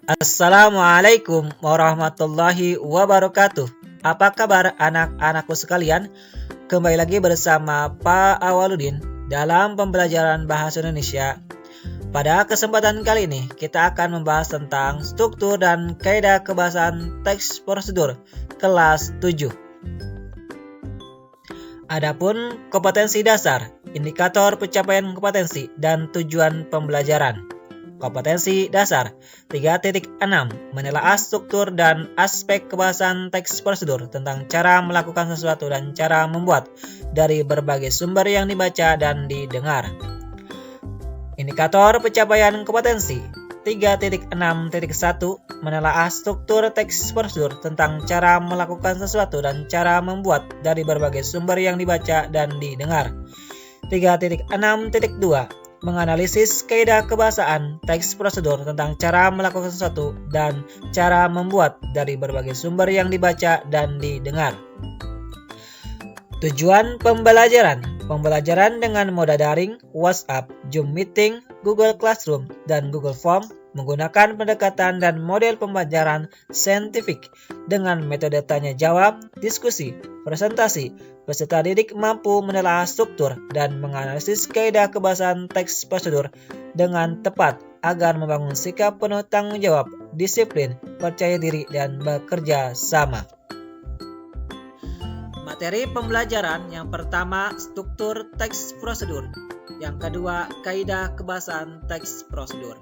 Assalamualaikum warahmatullahi wabarakatuh. Apa kabar anak-anakku sekalian? Kembali lagi bersama Pak Awaludin dalam pembelajaran bahasa Indonesia. Pada kesempatan kali ini kita akan membahas tentang struktur dan kaidah kebahasaan teks prosedur kelas 7. Adapun kompetensi dasar, indikator pencapaian kompetensi dan tujuan pembelajaran. Kompetensi dasar 3.6 menelaah struktur dan aspek kebahasaan teks prosedur tentang cara melakukan sesuatu dan cara membuat dari berbagai sumber yang dibaca dan didengar. Indikator pencapaian kompetensi 3.6.1 menelaah struktur teks prosedur tentang cara melakukan sesuatu dan cara membuat dari berbagai sumber yang dibaca dan didengar. 3.6.2 menganalisis kaidah kebahasaan teks prosedur tentang cara melakukan sesuatu dan cara membuat dari berbagai sumber yang dibaca dan didengar. Tujuan pembelajaran. Pembelajaran dengan moda daring, WhatsApp, Zoom Meeting, Google Classroom, dan Google Form menggunakan pendekatan dan model pembelajaran saintifik dengan metode tanya jawab, diskusi, presentasi. Peserta didik mampu menelaah struktur dan menganalisis kaidah kebahasaan teks prosedur dengan tepat agar membangun sikap penuh tanggung jawab, disiplin, percaya diri, dan bekerja sama. Materi pembelajaran yang pertama struktur teks prosedur, yang kedua kaidah kebahasaan teks prosedur.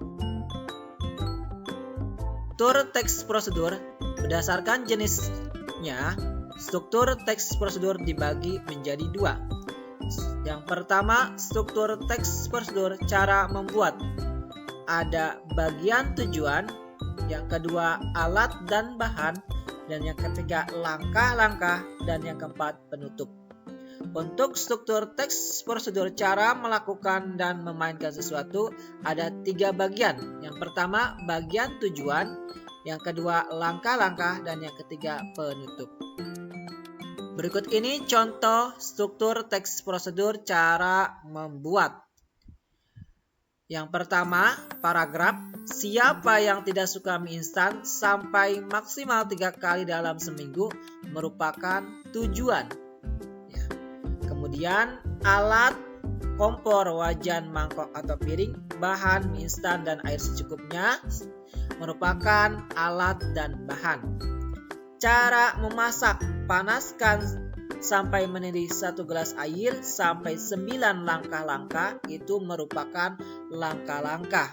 Struktur teks prosedur berdasarkan jenisnya. Struktur teks prosedur dibagi menjadi dua. Yang pertama, struktur teks prosedur cara membuat. Ada bagian tujuan, yang kedua alat dan bahan, dan yang ketiga langkah-langkah, dan yang keempat penutup. Untuk struktur teks prosedur cara melakukan dan memainkan sesuatu ada 3 bagian. Yang pertama bagian tujuan, yang kedua langkah-langkah, dan yang ketiga penutup. Berikut ini contoh struktur teks prosedur cara membuat. Yang pertama, paragraf. Siapa yang tidak suka mie instan sampai maksimal 3 kali dalam seminggu merupakan tujuan. Kemudian, alat, kompor, wajan, mangkok atau piring, bahan mie instan dan air secukupnya merupakan alat dan bahan. Cara memasak, panaskan sampai mendidih 1 gelas air sampai 9 langkah-langkah itu merupakan langkah-langkah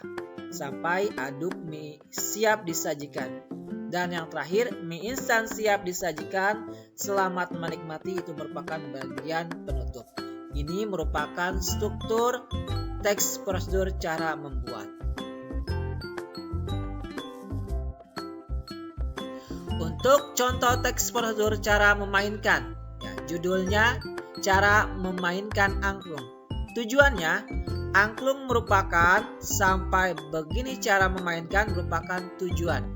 sampai aduk mie siap disajikan. Dan yang terakhir, mie instan siap disajikan, selamat menikmati itu merupakan bagian penutup. Ini merupakan struktur teks prosedur cara membuat. Untuk contoh teks prosedur cara memainkan, judulnya cara memainkan angklung. Tujuannya, angklung merupakan sampai begini cara memainkan merupakan tujuan.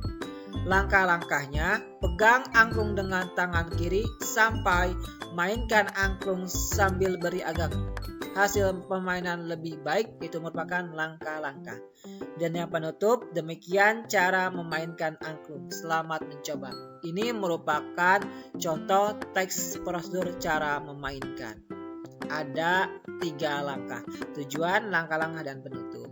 Langkah-langkahnya, pegang angklung dengan tangan kiri sampai mainkan angklung sambil beri agak. Hasil permainan lebih baik itu merupakan langkah-langkah. Dan yang penutup, demikian cara memainkan angklung. Selamat mencoba. Ini merupakan contoh teks prosedur cara memainkan. Ada 3 langkah, tujuan, langkah-langkah, dan penutup.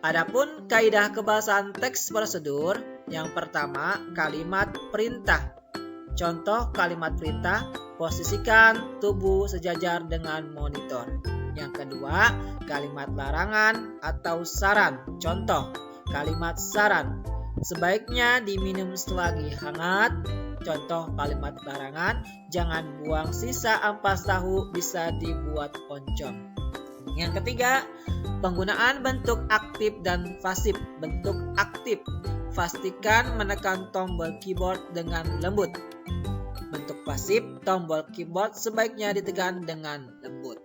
Adapun kaidah kebahasaan teks prosedur, yang pertama kalimat perintah. Contoh kalimat perintah, posisikan tubuh sejajar dengan monitor. Yang kedua, kalimat larangan atau saran. Contoh kalimat saran, sebaiknya diminum selagi hangat. Contoh kalimat larangan, jangan buang sisa ampas tahu, bisa dibuat oncom. Yang ketiga, penggunaan bentuk aktif dan pasif. Bentuk aktif, pastikan menekan tombol keyboard dengan lembut. Bentuk pasif, tombol keyboard sebaiknya ditekan dengan lembut.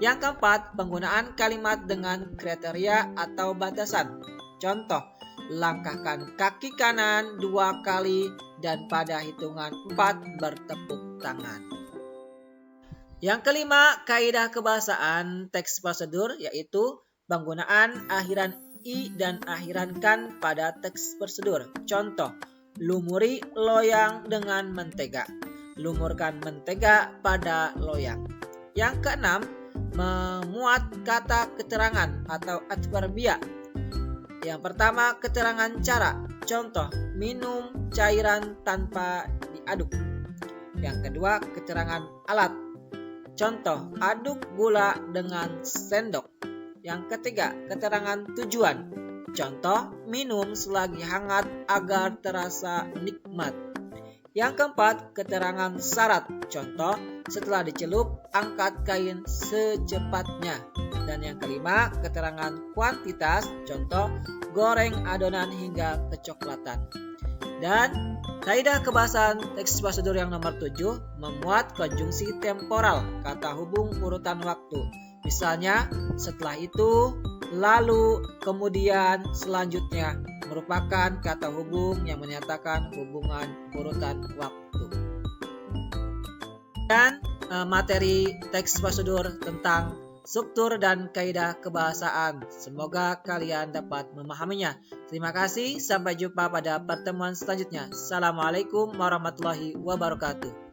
Yang keempat, penggunaan kalimat dengan kriteria atau batasan. Contoh, langkahkan kaki kanan 2 kali dan pada hitungan 4 bertepuk tangan. Yang kelima, kaidah kebahasaan teks prosedur yaitu penggunaan akhiran i dan akhiran kan pada teks prosedur. Contoh, lumuri loyang dengan mentega. Lumurkan mentega pada loyang. Yang keenam, memuat kata keterangan atau adverbia. Yang pertama, keterangan cara. Contoh, minum cairan tanpa diaduk. Yang kedua, keterangan alat. Contoh, aduk gula dengan sendok. Yang ketiga, keterangan tujuan. Contoh, minum selagi hangat agar terasa nikmat. Yang keempat, keterangan syarat. Contoh, setelah dicelup, angkat kain secepatnya. Dan yang kelima, keterangan kuantitas. Contoh, goreng adonan hingga kecoklatan. Dan kaidah kebahasaan teks prosedur yang nomor 7 memuat konjungsi temporal, kata hubung urutan waktu. Misalnya, setelah itu, lalu, kemudian, selanjutnya merupakan kata hubung yang menyatakan hubungan urutan waktu. Dan materi teks prosedur tentang struktur dan kaidah kebahasaan. Semoga kalian dapat memahaminya. Terima kasih, sampai jumpa pada pertemuan selanjutnya. Assalamualaikum warahmatullahi wabarakatuh.